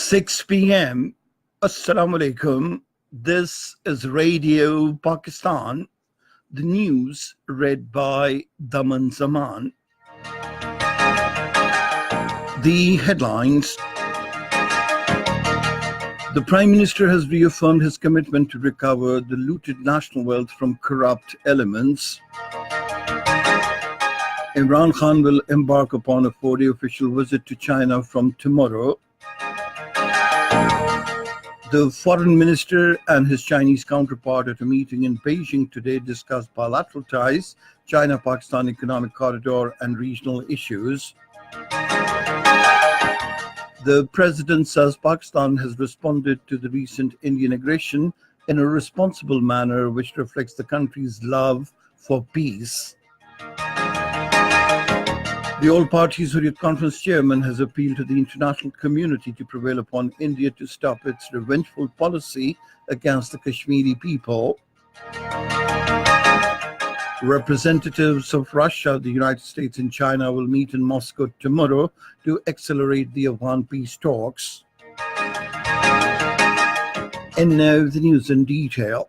6 p.m. Assalamu alaikum. This is Radio Pakistan. The news read by Daman Zaman. The headlines. The Prime Minister has reaffirmed his commitment to recover the looted national wealth from corrupt elements. Imran Khan will embark upon a 4-day official visit to China from tomorrow. The Foreign Minister and his Chinese counterpart at a meeting in Beijing today discussed bilateral ties, China-Pakistan economic corridor and regional issues. The President says Pakistan has responded to the recent Indian aggression in a responsible manner which reflects the country's love for peace. The All Parties Hurriyat Conference chairman has appealed to the international community to prevail upon India to stop its revengeful policy against the Kashmiri people. Representatives of Russia, the United States and China will meet in Moscow tomorrow to accelerate the Afghan peace talks. And now the news in detail.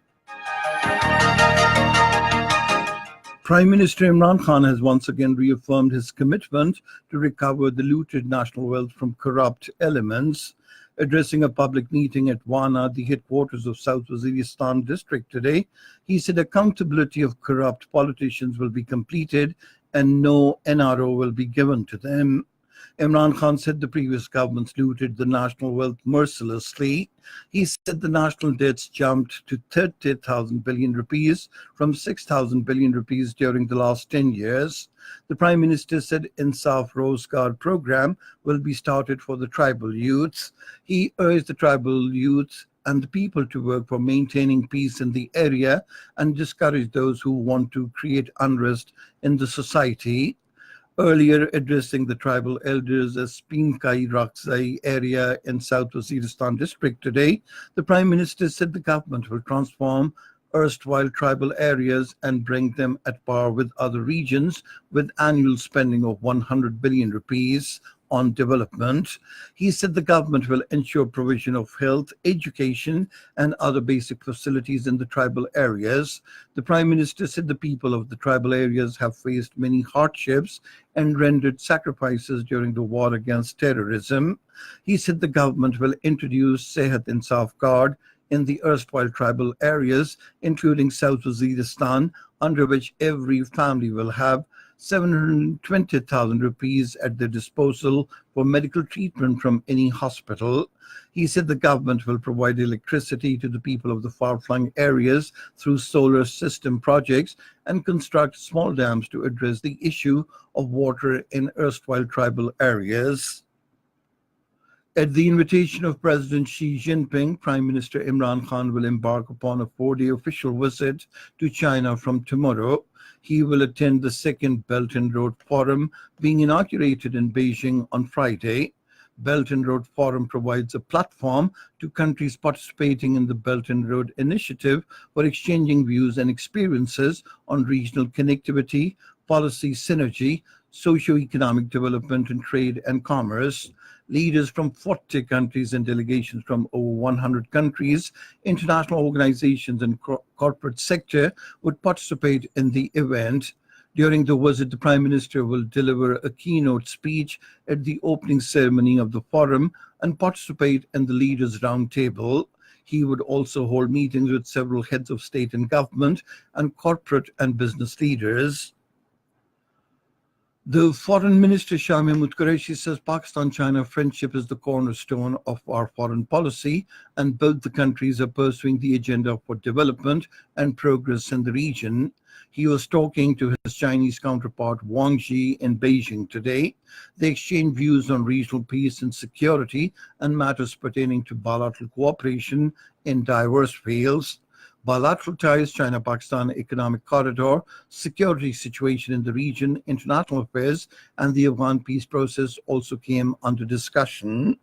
Prime Minister Imran Khan has once again reaffirmed his commitment to recover the looted national wealth from corrupt elements. Addressing a public meeting at Wana, the headquarters of South Waziristan district today, he said accountability of corrupt politicians will be completed and no NRO will be given to them. Imran Khan said the previous governments looted the national wealth mercilessly. He said the national debts jumped to 30,000 billion rupees from 6,000 billion rupees during the last 10 years. The Prime Minister said Insaf Rozgar program will be started for the tribal youths. He urged the tribal youths and the people to work for maintaining peace in the area and discourage those who want to create unrest in the society. Earlier addressing the tribal elders at Spinkai Rakzai area in South Waziristan district today, the Prime Minister said the government will transform erstwhile tribal areas and bring them at par with other regions with annual spending of 100 billion rupees on development. He said the government will ensure provision of health, education and other basic facilities in the tribal areas. The Prime Minister said the people of the tribal areas have faced many hardships and rendered sacrifices during the war against terrorism. He said the government will introduce Sehat Insaf card in the erstwhile tribal areas, including South Waziristan, under which every family will have 720,000 rupees at their disposal for medical treatment from any hospital. He said the government will provide electricity to the people of the far-flung areas through solar system projects and construct small dams to address the issue of water in erstwhile tribal areas. At the invitation of President Xi Jinping, Prime Minister Imran Khan will embark upon a 4-day official visit to China from tomorrow. He will attend the second Belt and Road Forum being inaugurated in Beijing on Friday. Belt and Road Forum provides a platform to countries participating in the Belt and Road Initiative for exchanging views and experiences on regional connectivity, policy synergy, socio-economic development and trade and commerce. Leaders from 40 countries and delegations from over 100 countries, international organizations and corporate sector would participate in the event. During the visit, the Prime Minister will deliver a keynote speech at the opening ceremony of the forum and participate in the Leaders' Roundtable. He would also hold meetings with several heads of state and government and corporate and business leaders. The Foreign Minister Shah Mahmood Qureshi says Pakistan-China friendship is the cornerstone of our foreign policy and both the countries are pursuing the agenda for development and progress in the region. He was talking to his Chinese counterpart Wang Yi in Beijing today. They exchanged views on regional peace and security and matters pertaining to bilateral cooperation in diverse fields. Bilateral ties, China-Pakistan economic corridor, security situation in the region, international affairs, and the Afghan peace process also came under discussion.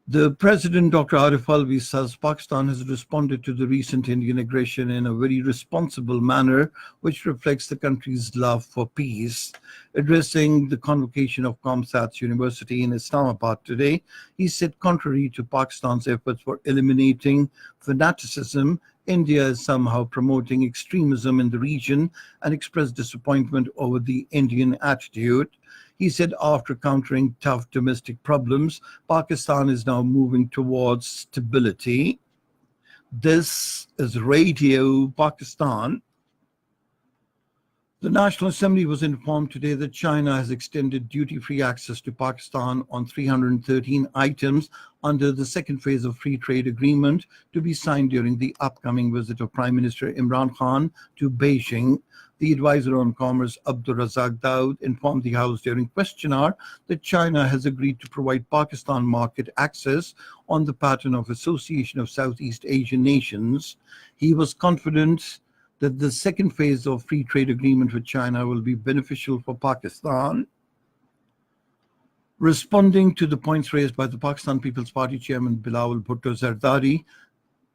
The President, Dr. Arif Alvi, says Pakistan has responded to the recent Indian aggression in a very responsible manner, which reflects the country's love for peace. Addressing the convocation of Comsat's University in Islamabad today, he said, contrary to Pakistan's efforts for eliminating fanaticism, India is somehow promoting extremism in the region and expressed disappointment over the Indian attitude. He said after countering tough domestic problems, Pakistan is now moving towards stability. This is Radio Pakistan. The National Assembly was informed today that China has extended duty-free access to Pakistan on 313 items under the second phase of free trade agreement to be signed during the upcoming visit of Prime Minister Imran Khan to Beijing. The advisor on commerce, Abdul Razak Daud, informed the House during question hour that China has agreed to provide Pakistan market access on the pattern of Association of Southeast Asian Nations. He was confident that the second phase of free trade agreement with China will be beneficial for Pakistan. Responding to the points raised by the Pakistan People's Party chairman Bilawal Bhutto Zardari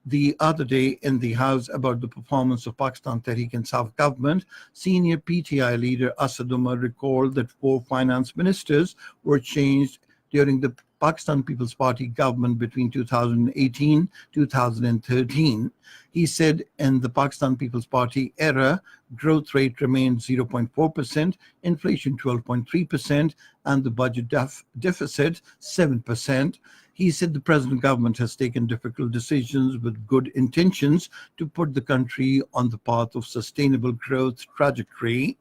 the other day in the House about the performance of Pakistan Tehreek-e-Insaf government, senior PTI leader Asad Umar recalled that 4 finance ministers were changed during the Pakistan People's Party government between 2018-2013. He said in the Pakistan People's Party era, growth rate remained 0.4%, inflation 12.3%, and the budget deficit 7%. He said the present government has taken difficult decisions with good intentions to put the country on the path of sustainable growth trajectory.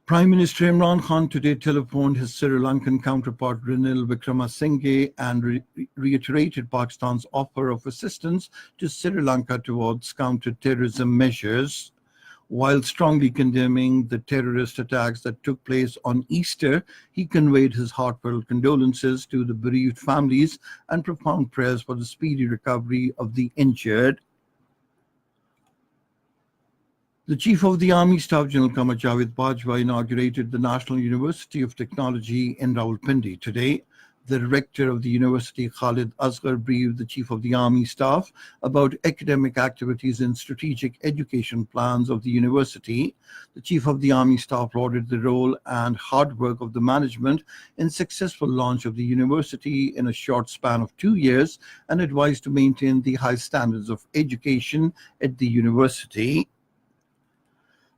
Prime Minister Imran Khan today telephoned his Sri Lankan counterpart Ranil Wickremesinghe and reiterated Pakistan's offer of assistance to Sri Lanka towards counter-terrorism measures. While strongly condemning the terrorist attacks that took place on Easter, he conveyed his heartfelt condolences to the bereaved families and profound prayers for the speedy recovery of the injured. The Chief of the Army Staff General Qamar Javed Bajwa inaugurated the National University of Technology in Rawalpindi today. The rector of the university, Khalid Asghar, briefed the Chief of the Army Staff about academic activities and strategic education plans of the university. The Chief of the Army Staff lauded the role and hard work of the management in successful launch of the university in a short span of 2 years and advised to maintain the high standards of education at the university.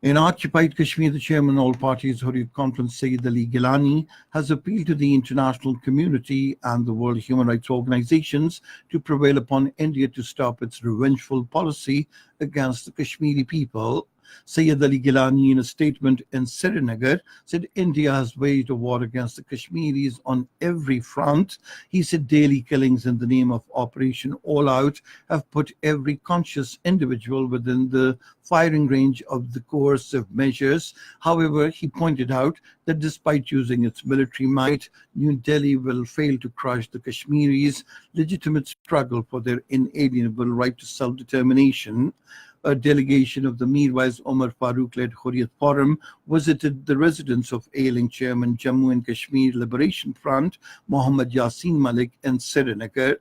In occupied Kashmir, the chairman of all parties Hurriyat Conference, Sayyid Ali Gilani, has appealed to the international community and the World Human Rights Organizations to prevail upon India to stop its revengeful policy against the Kashmiri people. Sayyid Ali Gilani, in a statement in Srinagar, said India has waged a war against the Kashmiris on every front. He said daily killings in the name of Operation All Out have put every conscious individual within the firing range of the coercive measures. However, he pointed out that despite using its military might, New Delhi will fail to crush the Kashmiris' legitimate struggle for their inalienable right to self-determination. A delegation of the Mirwais Omar Farooq-led Hurriyat Forum visited the residence of ailing chairman Jammu and Kashmir Liberation Front, Mohammad Yasin Malik, in Srinagar.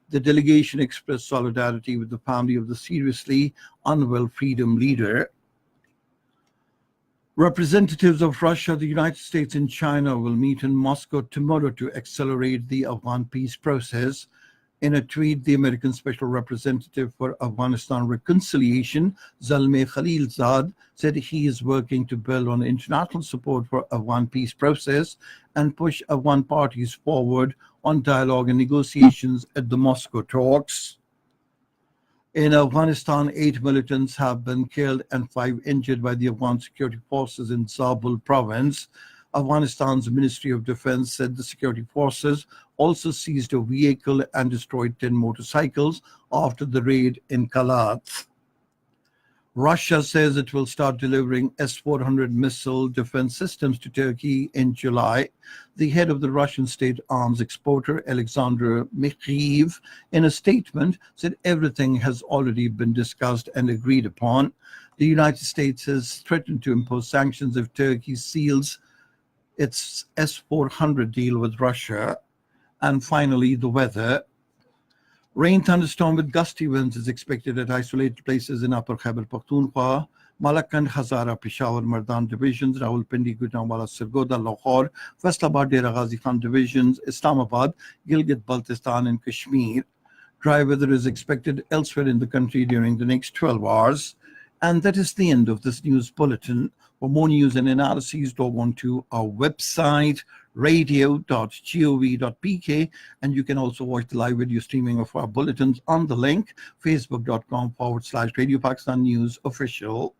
The delegation expressed solidarity with the family of the seriously unwell freedom leader. Representatives of Russia, the United States, and China will meet in Moscow tomorrow to accelerate the Afghan peace process. In a tweet, the American Special Representative for Afghanistan Reconciliation, Zalmay Khalilzad, said he is working to build on international support for Afghan peace process and push Afghan parties forward on dialogue and negotiations at the Moscow talks. In Afghanistan, 8 militants have been killed and 5 injured by the Afghan security forces in Zabul province. Afghanistan's Ministry of Defense said the security forces also seized a vehicle and destroyed 10 motorcycles after the raid in Kalat. Russia says it will start delivering S-400 missile defense systems to Turkey in July. The head of the Russian state arms exporter, Alexander Mikheyev, in a statement said everything has already been discussed and agreed upon. The United States has threatened to impose sanctions if Turkey seals its S-400 deal with Russia. And finally, the weather. Rain thunderstorm with gusty winds is expected at isolated places in Upper Khyber Pakhtunkhwa, Malakand, Hazara, Peshawar, Mardan divisions, Rawalpindi, Gujranwala, Sirgoda, Lahore, Faisalabad, Dera Ghazi Khan divisions, Islamabad, Gilgit, Baltistan, and Kashmir. Dry weather is expected elsewhere in the country during the next 12 hours. And that is the end of this news bulletin. For more news and analyses, log on to our website, radio.gov.pk, and you can also watch the live video streaming of our bulletins on the link, facebook.com/Radio Pakistan News Official.